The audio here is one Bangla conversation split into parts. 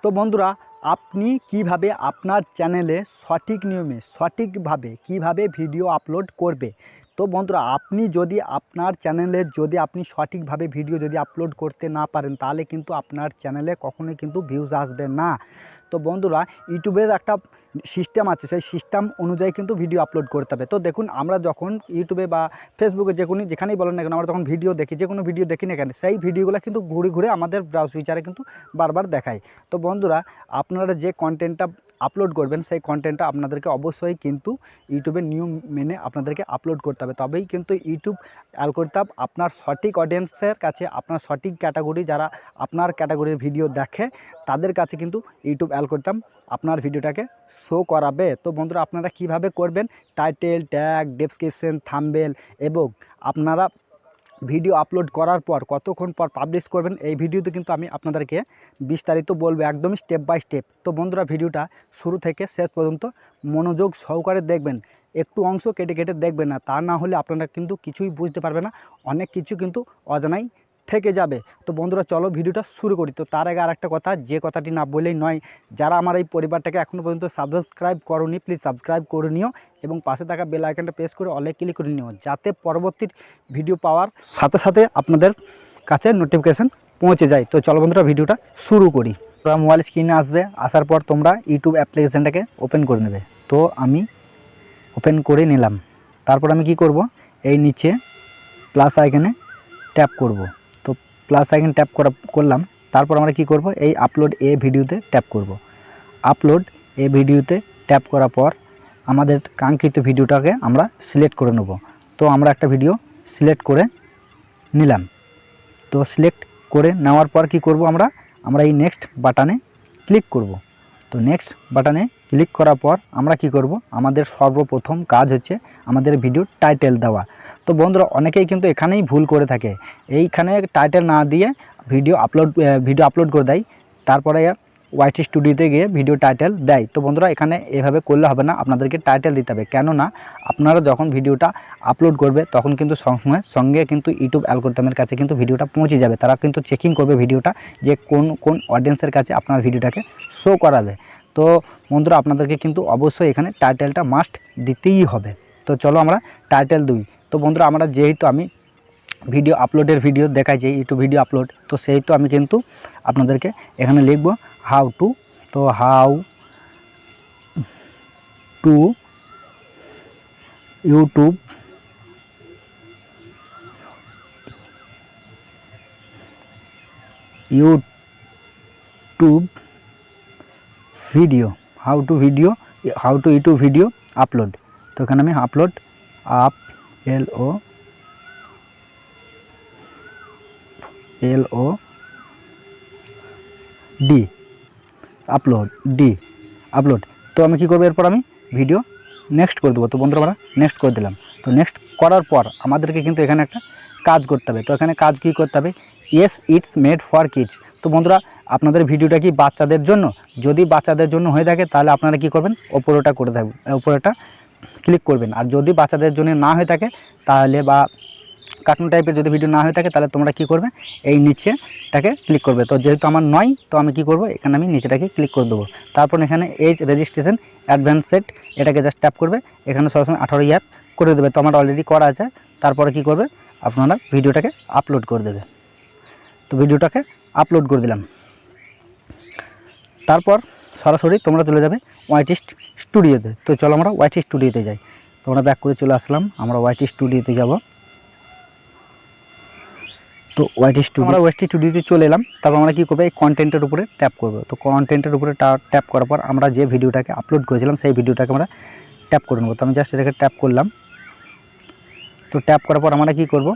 তো বন্ধুরা, আপনি কিভাবে আপনার চ্যানেলে সঠিক নিয়মে সঠিকভাবে কিভাবে ভিডিও আপলোড করবে। তো বন্ধুরা, আপনি যদি আপনার চ্যানেলে আপনি সঠিকভাবে ভিডিও আপলোড করতে না পারেন, তাহলে কিন্তু আপনার চ্যানেলে কখনোই কিন্তু ভিউজ আসবে না। তো বন্ধুরা, ইউটিউবের একটা সিস্টেম আছে, সেই সিস্টেম অনুযায়ী কিন্তু ভিডিও আপলোড করতে হবে। তো দেখুন, আমরা যখন ইউটিউবে বা ফেসবুকে যেখানেই বলেন না কেন, আমরা যখন ভিডিও দেখি, যে কোনো ভিডিও দেখি না কেন, সেই ভিডিওগুলো কিন্তু ঘুরে ঘুরে আমাদের ব্রাউজ ফিচারে কিন্তু বারবার দেখায়। তো বন্ধুরা, আপনারা যে কন্টেন্টটা আপলোড করবেন, সেই কন্টেন্টটা আপনাদেরকে অবশ্যই কিন্তু ইউটিউবের নিয়ম মেনে আপনাদেরকে আপলোড করতে হবে। তবেই কিন্তু ইউটিউব অ্যালগরিদম আপনার সঠিক অডিয়েন্সের কাছে, আপনার সঠিক ক্যাটাগরি, যারা আপনার ক্যাটাগরির ভিডিও দেখে, তাদের কাছে কিন্তু ইউটিউব অ্যালগরিদম আপনার ভিডিওটাকে শো করাবে। তো বন্ধুরা, আপনারা কিভাবে করবেন, টাইটেল, ট্যাগ, ডেসক্রিপশন, থাম্বনেল এবং আপনারা ভিডিও আপলোড করার পর কতক্ষণ পর পাবলিশ করবেন, এই ভিডিওতে কিন্তু আমি আপনাদেরকে বিস্তারিত বলবো, একদমই স্টেপ বাই স্টেপ। তো বন্ধুরা, ভিডিওটা শুরু থেকে শেষ পর্যন্ত মনোযোগ সহকারে দেখবেন, একটু অংশ কেটে কেটে দেখবেন না, তা না হলে আপনারা কিন্তু কিছুই বুঝতে পারবে না, অনেক কিছু কিন্তু অজানাই থেকে যাবে। তো বন্ধুরা, চলো ভিডিওটা শুরু করি। তো তার আগে আরেকটা কথা, যে কথাটি না বললেই নয়, যারা আমার এই পরিবারটাকে এখনও পর্যন্ত সাবস্ক্রাইব করোনি, প্লিজ সাবস্ক্রাইব করে নিও এবং পাশে থাকা বেল আইকনটা প্রেস করে অলে ক্লিক করে নিও, যাতে পরবর্তী ভিডিও পাওয়ার সাথে সাথে আপনাদের কাছে নোটিফিকেশান পৌঁছে যায়। তো চলো বন্ধুরা, ভিডিওটা শুরু করি। তোমরা মোবাইল স্ক্রিনে আসবে, আসার পর তোমরা ইউটিউব অ্যাপ্লিকেশানটাকে ওপেন করে নেবে। তো আমি ওপেন করে নিলাম। তারপর আমি কি করব, এই নিচে প্লাস আইকনে ট্যাপ করব। তো প্লাস আইকন ট্যাপ করলাম। তারপর আমরা কি করব, এই আপলোড এ ভিডিওতে ট্যাপ করব। আপলোড এ ভিডিওতে ট্যাপ করার পর আমাদের কাঙ্ক্ষিত ভিডিওটাকে আমরা সিলেক্ট করে নেব। তো আমরা একটা ভিডিও সিলেক্ট করে নিলাম। তো সিলেক্ট করে নেওয়ার পর কি করব, আমরা এই নেক্সট বাটনে ক্লিক করব। তো নেক্সট বাটনে ক্লিক করার পর আমরা কি করব, আমাদের সর্বপ্রথম কাজ হচ্ছে আমাদের ভিডিও টাইটেল দেওয়া। তো বন্ধুরা, অনেকেই কিন্তু এখানেই ভুল করে থাকে, এইখানে টাইটেল না দিয়ে ভিডিও আপলোড করে দেয়, তারপরে ওয়াইটি স্টুডিওতে গিয়ে ভিডিও টাইটেল দেয়। তো বন্ধুরা, এখানে এভাবে করলে হবে না, আপনাদেরকে টাইটেল দিতে হবে। কেননা আপনারা যখন ভিডিওটা আপলোড করবে, তখন কিন্তু সঙ্গে কিন্তু ইউটিউব অ্যালগরিদমের কাছে কিন্তু ভিডিওটা পৌঁছে যাবে। তারা কিন্তু চেকিং করবে ভিডিওটা, যে কোন অডিয়েন্সের কাছে আপনার ভিডিওটাকে শো করাবে। তো বন্ধুরা, আপনাদেরকে কিন্তু অবশ্যই এখানে টাইটেলটা মাস্ট দিতেই হবে। তো চলো আমরা টাইটেল দিই। তো বন্ধুরা, আমরা যেহেতু আমি ভিডিও আপলোডের ভিডিও দেখাচ্ছি, ইউটিউব ভিডিও আপলোড, তো সেহেতু আমি কিন্তু আপনাদেরকে এখানে লিখব হাউ টু। তো how to YouTube video, how to YouTube video upload. তো এখানে আমি আপলোড LOD আপলোড। তো আমি কি করব, এরপর আমি ভিডিও নেক্সট করে দেবো। তো বন্ধুরা, আমরা নেক্সট করে দিলাম। তো নেক্সট করার পর আমাদেরকে কিন্তু এখানে একটা কাজ করতে হবে। তো এখানে কাজ কি করতে হবে, yes it's made for kids. তো বন্ধুরা, আপনাদের ভিডিওটা কি বাচ্চাদের জন্য? যদি বাচ্চাদের জন্য হয়ে থাকে, তাহলে আপনারা কি করবেন, ওপরটা করে থাকবেন, ওপরটা ক্লিক করবেন। আর যদি বাচ্চাদের জন্য না হয়ে থাকে, তাহলে বা কার্টুন টাইপের যদি ভিডিও না হয়ে থাকে, তাহলে তোমরা কি করবে, এই নিচেটাকে ক্লিক করবে। তো যেহেতু আমার নয়, তো আমি কি করব, এখানে আমি নিচেটাকে ক্লিক করে দেবো। তারপর এখানে এজ রেজিস্ট্রেশন অ্যাডভান্স সেট, এটাকে জাস্ট ট্যাপ করবে, এখানে সবসময় 18 ইয়ার করে দেবে। তো আমার অলরেডি করা আছে। তারপরে কি করবে, আপনারা ভিডিওটাকে আপলোড করে দেবে। তো ভিডিওটাকে আপলোড করে দিলাম। তারপর সরাসরি তোমরা চলে যাবে ওয়াইটি স্টুডিওতে। তো চলো আমরা ওয়াইটি স্টুডিওতে যাই। তোমরা ব্যাক করে চলে আসলাম, আমরা ওয়াইটি স্টুডিওতে যাব। তো ওয়াইটি স্টুডিওতে চলে এলাম। তারপর আমরা কী করবো, এই কন্টেন্টের উপরে ট্যাপ করবো। তো কন্টেন্টের উপরে ট্যাপ করার পর আমরা যে ভিডিওটাকে আপলোড করেছিলাম, সেই ভিডিওটাকে আমরা ট্যাপ করে নেবো। তো আমি জাস্ট এটাকে ট্যাপ করলাম। তো ট্যাপ করার পর আমরা কী করব,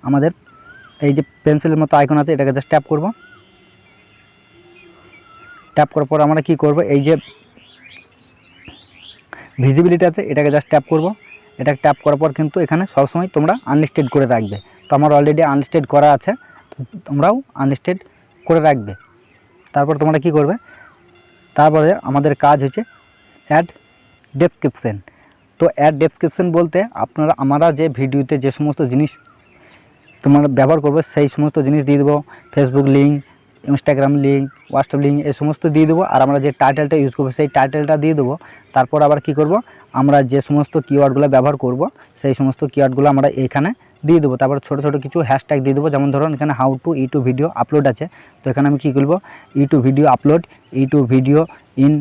আমাদের এই যে পেন্সিলের মতো আইকন আছে, এটাকে জাস্ট ট্যাপ করব। ট্যাপ করার পর আমরা কী করব, এই যে ভিজিবিলিটি আছে, এটাকে জাস্ট ট্যাপ করব। এটা ট্যাপ করার পর কিন্তু এখানে সবসময় তোমরা আনলিস্টেড করে রাখবে। তো আমার অলরেডি আনলিস্টেড করা আছে, তোমরাও আনলিস্টেড করে রাখবে। তারপর তোমরা কি করবে, তারপরে আমাদের কাজ হচ্ছে অ্যাড ডেসক্রিপশন। তো অ্যাড ডেসক্রিপশন বলতে আমরা যে ভিডিওতে যে সমস্ত জিনিস তোমরা ব্যবহার করবে, সেই সমস্ত জিনিস দিয়ে দেবো। Facebook link, Instagram link, WhatsApp link এই সমস্ত দিয়ে দেবো। আর আমরা যে টাইটেলটা ইউজ করবো সেই টাইটেলটা দিয়ে দেবো। তারপর আবার কি করব, আমরা যে সমস্ত কিওয়ার্ডগুলো ব্যবহার করব সেই সমস্ত কিওয়ার্ডগুলো আমরা এইখানে দিয়ে দেবো। তারপর ছোটো ছোটো কিছু হ্যাশট্যাগ দিয়ে দেবো। যেমন ধরুন এখানে how to YouTube video upload আছে, তো এখানে আমি কী করবো, YouTube video upload, YouTube video in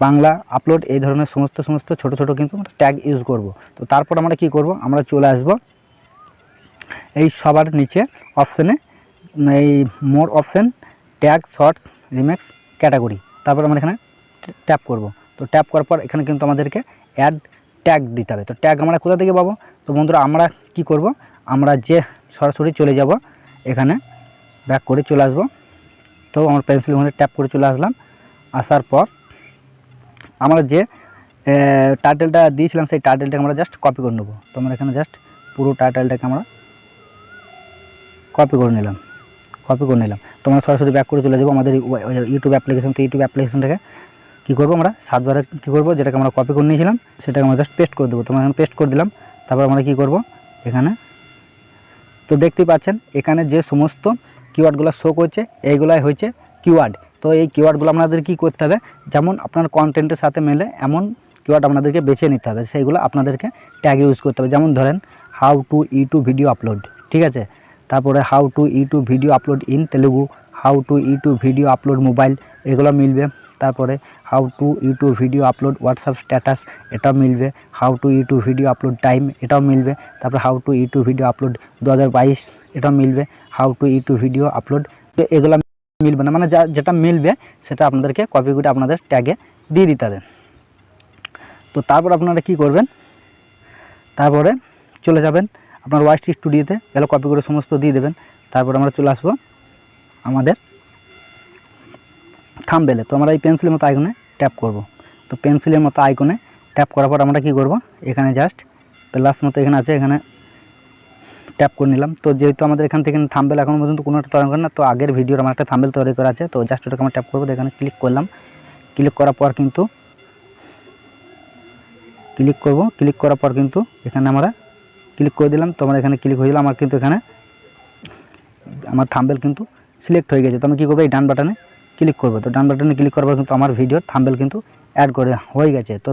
Bangla upload, এই ধরনের সমস্ত ছোটো ছোটো কিন্তু ট্যাগ ইউজ করব। তো তারপর আমরা কি করব, আমরা চলে আসব এই সবার নিচে অপশানে, এই মোর অপশান, ট্যাগ, শর্টস, রিমেক্স, ক্যাটাগরি। তারপর আমরা এখানে ট্যাপ করব। তো ট্যাপ করার পর এখানে কিন্তু আমাদেরকে অ্যাড ট্যাগ দিতে হবে। তো ট্যাগ আমরা কোথা থেকে পাবো? তো বন্ধুরা আমরা কি করব, আমরা যে সরাসরি চলে যাব এখানে, ব্যাক করে চলে আসব। তো আমরা পেন্সিল ওখানে ট্যাপ করে চলে আসলাম। আসার পর আমরা যে টাইটেলটা দিয়েছিলাম সেই টাইটেলটাকে আমরা জাস্ট কপি করে নেব। তো আমরা এখানে জাস্ট পুরো টাইটেলটাকে আমরা কপি করে নিলাম। তো আমরা সরাসরি ব্যাক করে চলে যাবো আমাদের ইউটিউব অ্যাপ্লিকেশন। তো ইউটিউব অ্যাপ্লিকেশনটাকে কী করবো, আমরা সার্চবারে কী করবো, যেটাকে আমরা কপি করে নিয়েছিলাম সেটাকে আমরা জাস্ট পেস্ট করে দেবো। তো আমরা এখানে পেস্ট করে দিলাম। তারপর আমরা কী করবো এখানে, তো দেখতেই পাচ্ছেন এখানে যে সমস্ত কিওয়ার্ডগুলো শো করছে এইগুলাই হচ্ছে কিওয়ার্ড। তো এই কিওয়ার্ডগুলো আপনাদের কী করতে হবে, যেমন আপনার কন্টেন্টের সাথে মেলে এমন কিওয়ার্ড আপনাদেরকে বেছে নিতে হবে, সেইগুলো আপনাদেরকে ট্যাগ ইউজ করতে হবে। যেমন ধরেন how to YouTube video upload, ঠিক আছে। তারপরে how to YouTube video upload in Telugu, how to YouTube video upload mobile, এগুলো মিলবে। তারপরে how to YouTube video upload WhatsApp status, এটাও মিলবে। How to YouTube video upload time, এটাও মিলবে। তারপরে how to YouTube video upload 2022, এটাও মিলবে। How to YouTube video upload, এগুলো মিলবে না, মানে যেটা মিলবে সেটা আপনাদেরকে কপি করে আপনাদের ট্যাগে দিয়ে দিতে হবে। তো তারপর আপনারা কি করবেন, তারপরে চলে যাবেন আপনার ওয়াইস স্টুডিওতে, এগুলো কপি করে সমস্ত দিয়ে দেবেন। তারপর আমরা চলে আসবো আমাদের থাম্বনেলে। তো আমরা এই পেন্সিলের মতো আইকনে ট্যাপ করব। তো পেন্সিলের মতো আইকনে ট্যাপ করার পর আমরা কি করব, এখানে জাস্ট প্লাস মতো এখানে আছে, এখানে ট্যাপ করে নিলাম। তো যেহেতু আমাদের এখান থেকে থাম্বনেল এখনো পর্যন্ত কোনো একটা তৈরি করে না, তো আগের ভিডিওর আমার একটা থাম্বনেল তৈরি করা আছে। তো জাস্ট ওটাকে আমরা ট্যাপ করবো, এখানে ক্লিক করলাম। ক্লিক করার পর কিন্তু ক্লিক করার পর কিন্তু এখানে আমরা ক্লিক করে দিলাম। তো আমরা এখানে ক্লিক হয়ে গেলাম, আমার কিন্তু এখানে আমার থাম্বনেল কিন্তু সিলেক্ট হয়ে গেছে। তো আমি কী করবো, এই ডান বাটনে ক্লিক করবো। তো ডান বাটনে ক্লিক করার পর কিন্তু আমার ভিডিওর থাম্বনেল কিন্তু অ্যাড করে হয়ে গেছে। তো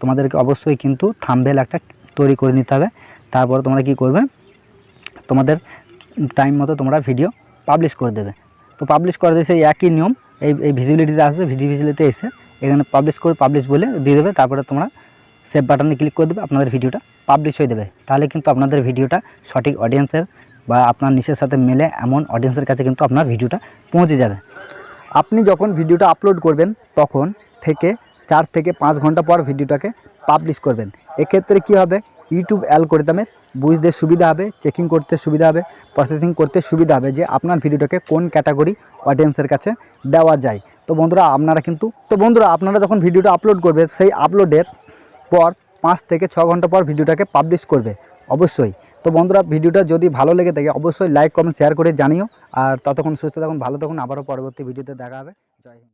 তোমাদেরকে অবশ্যই কিন্তু থাম্বনেল একটা তৈরি করে নিতে হবে। তারপর তোমরা কি করবে, তোমাদের টাইম মতো তোমরা ভিডিও পাবলিশ করে দেবে। তো পাবলিশ করে দিয়ে সেই একই নিয়ম এই ভিজিবিলিটিতে আসবে, ভিজিবিলিটিতে এসে এখানে পাবলিশ বলে দিয়ে দেবে। তারপরে তোমরা সেভ বাটনে ক্লিক করে দেবে, আপনাদের ভিডিওটা পাবলিশ হয়ে দেবে। তাহলে কিন্তু আপনাদের ভিডিওটা সঠিক অডিয়েন্সের বা আপনার নিশের সাথে মেলে এমন অডিয়েন্সের কাছে কিন্তু আপনার ভিডিওটা পৌঁছে যাবে। আপনি যখন ভিডিওটা আপলোড করবেন তখন থেকে 4 থেকে 5 ঘন্টা পর ভিডিওটাকে পাবলিশ করবেন। এক্ষেত্রে কী হবে, ইউটিউব অ্যালগরিদমের বুঝতে সুবিধা হবে, চেকিং করতে সুবিধা হবে, প্রসেসিং করতে সুবিধা হবে যে আপনার ভিডিওটাকে কোন ক্যাটাগরি অডিয়েন্সের কাছে দেওয়া যায়। তো বন্ধুরা আপনারা যখন ভিডিওটা আপলোড করবে সেই আপলোডের পর 5 থেকে 6 ঘন্টা পর ভিডিওটাকে পাবলিশ করবে অবশ্যই। তো বন্ধুরা ভিডিওটা যদি ভালো লেগে থাকে অবশ্যই লাইক কমেন্ট শেয়ার করে জানিও। আর ততক্ষণ সুস্থ থাকুন, ভালো থাকুন, আবারও পরবর্তী ভিডিওতে দেখা হবে। জয় হিন্দ।